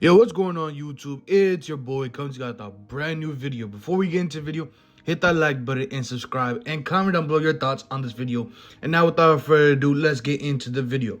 Yo, what's going on YouTube? It's your boy Comes got a brand new video. Before we get into the video, hit that like button and subscribe and comment down below your thoughts on this video. And now without further ado, let's get into the video.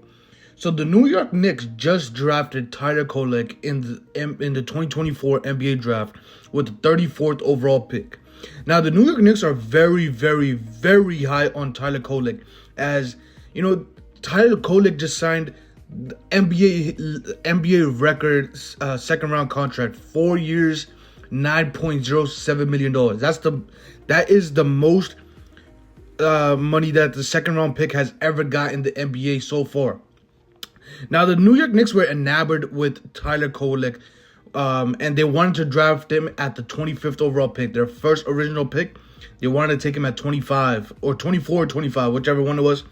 So the New York Knicks just drafted Tyler Kolek in the 2024 NBA draft with the 34th overall pick. Now the New York Knicks are very, very, very high on Tyler Kolek, as you know, Tyler Kolek just signed the NBA record second round contract, 4 years, $9.07 million. That is the most money that the second round pick has ever got in the NBA so far. Now the New York Knicks were enamored with Tyler Kolek, and they wanted to draft him at the 25th overall pick, their first original pick. They wanted to take him at 25 or 24 or 25, whichever one it was.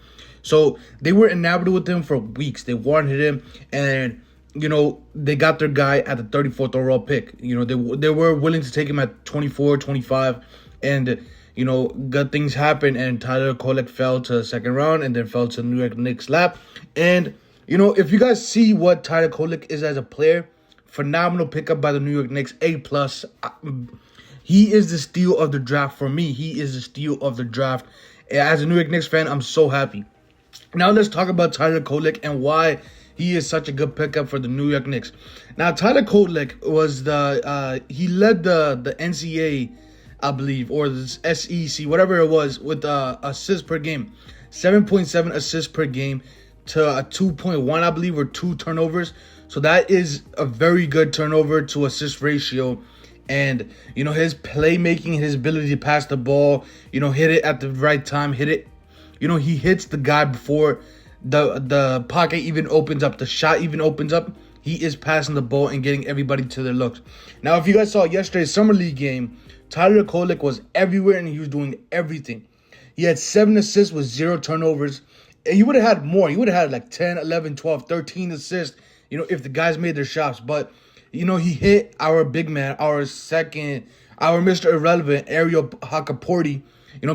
So they were enamored with him for weeks. They wanted him, and they got their guy at the 34th overall pick. They were willing to take him at 24, 25, and good things happened, and Tyler Kolek fell to the second round and then fell to the New York Knicks' lap. And if you guys see what Tyler Kolek is as a player, phenomenal pickup by the New York Knicks, A+. He is the steal of the draft for me. He is the steal of the draft. As a New York Knicks fan, I'm so happy. Now let's talk about Tyler Kolek and why he is such a good pickup for the New York Knicks. Now Tyler Kolek was he led the NCAA, I believe, or the SEC, whatever it was, with assists per game, 7.7 assists per game to a 2.1, I believe, or 2 turnovers. So that is a very good turnover to assist ratio. And his playmaking, his ability to pass the ball, hit it at the right time, hit it. He hits the guy before the pocket even opens up, the shot even opens up. He is passing the ball and getting everybody to their looks. Now, if you guys saw yesterday's Summer League game, Tyler Kolek was everywhere and he was doing everything. He had 7 assists with 0 turnovers. And he would have had more. He would have had like 10, 11, 12, 13 assists, if the guys made their shots. But, he hit our big man, our Mr. Irrelevant, Ariel Hakaporti.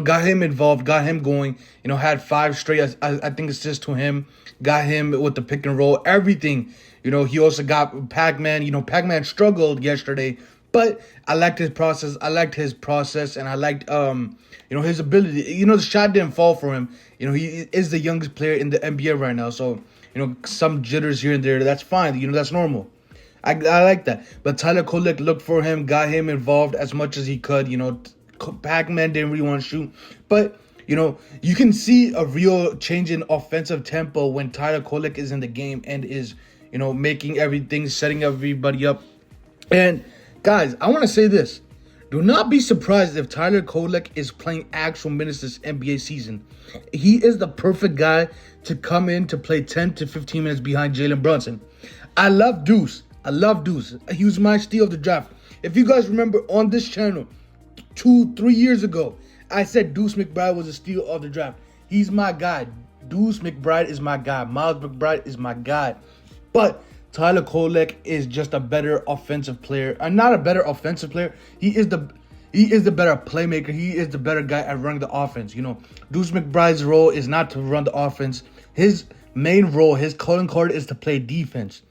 Got him involved, got him going, had 5 straight, I think, assists to him, got him with the pick and roll, everything. He also got Pac-Man. Pac-Man struggled yesterday, but I liked his process. And I liked, his ability. The shot didn't fall for him. He is the youngest player in the NBA right now. So, some jitters here and there, that's fine. That's normal. I like that. But Tyler Kolek looked for him, got him involved as much as he could. Pac-Man didn't really want to shoot. But, you can see a real change in offensive tempo when Tyler Kolek is in the game and is, making everything, setting everybody up. And, guys, I want to say this. Do not be surprised if Tyler Kolek is playing actual minutes this NBA season. He is the perfect guy to come in to play 10 to 15 minutes behind Jalen Brunson. I love Deuce. He was my steal of the draft. If you guys remember on this channel, 2-3 years ago, I said Deuce McBride was a steal of the draft. He's my guy. Deuce McBride is my guy. Miles McBride is my guy. But Tyler Kolek is just a better offensive player. Not a better offensive player. He is the better playmaker. He is the better guy at running the offense. Deuce McBride's role is not to run the offense. His main role, his calling card, is to play defense.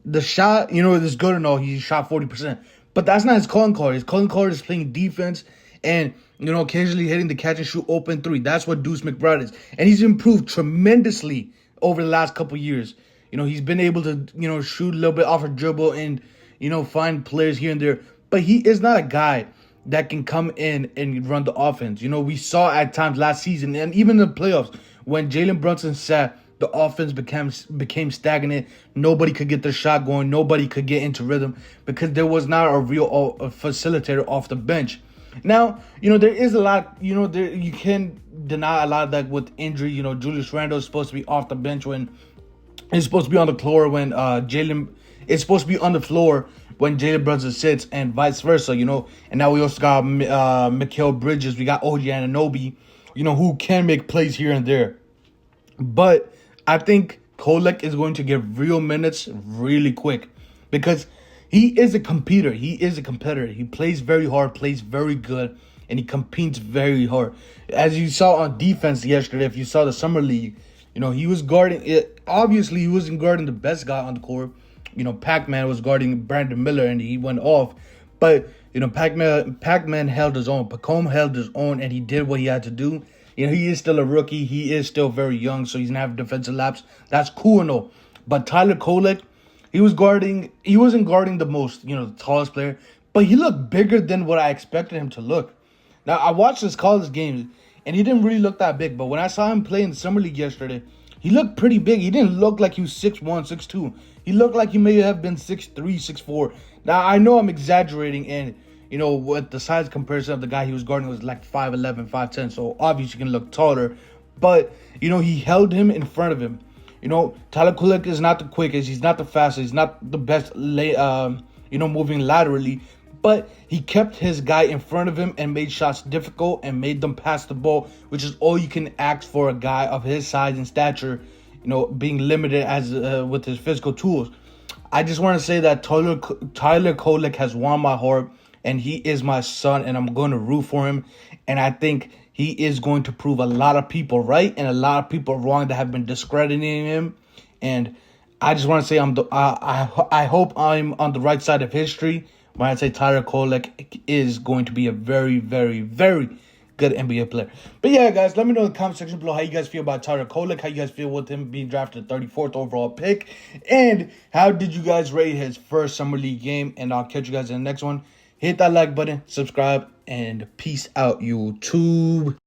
The shot, is good and all. He shot 40%. But that's not his calling card. His calling card is playing defense and, occasionally hitting the catch and shoot open 3. That's what Deuce McBride is. And he's improved tremendously over the last couple years. He's been able to, shoot a little bit off a dribble and, find players here and there. But he is not a guy that can come in and run the offense. We saw at times last season and even in the playoffs when Jalen Brunson sat, the offense became stagnant. Nobody could get their shot going. Nobody could get into rhythm because there was not a real facilitator off the bench. Now, there is a lot, you can't deny a lot of that with injury. Julius Randle is supposed to be off the bench when he's supposed to be on the floor when Jalen is supposed to be on the floor when Jalen Brunson sits, and vice versa, And now we also got Mikal Bridges. We got OG Anunoby, who can make plays here and there. But I think Kolek is going to get real minutes really quick because he is a competitor. He plays very hard, plays very good, and he competes very hard. As you saw on defense yesterday, if you saw the Summer League, he was guarding it. Obviously, he wasn't guarding the best guy on the court, Pac-Man was guarding Brandon Miller and he went off. But, Pac-Man held his own. Pacome held his own and he did what he had to do. He is still a rookie. He is still very young, so he's going to have defensive lapse. That's cool and all. But Tyler Kolek, he wasn't guarding the most, the tallest player, but he looked bigger than what I expected him to look. Now, I watched his college games, and he didn't really look that big, but when I saw him play in the Summer League yesterday, he looked pretty big. He didn't look like he was 6'1", 6'2". He looked like he may have been 6'3", 6'4". Now, I know I'm exaggerating, and, with the size comparison of the guy he was guarding was like 5'11", 5'10", so obviously he can look taller. But, he held him in front of him. Tyler Kolek is not the quickest. He's not the fastest. He's not the best, moving laterally. But he kept his guy in front of him and made shots difficult and made them pass the ball, which is all you can ask for a guy of his size and stature, being limited as with his physical tools. I just want to say that Tyler Kolek has won my heart, and he is my son, and I'm going to root for him. And I think he is going to prove a lot of people right and a lot of people wrong that have been discrediting him. And I just want to say I hope I'm on the right side of history when I say Tyler Kolek is going to be a very, very, very good NBA player. But yeah, guys, let me know in the comment section below how you guys feel about Tyler Kolek, how you guys feel with him being drafted 34th overall pick, and how did you guys rate his first Summer League game. And I'll catch you guys in the next one. Hit that like button, subscribe, and peace out, YouTube.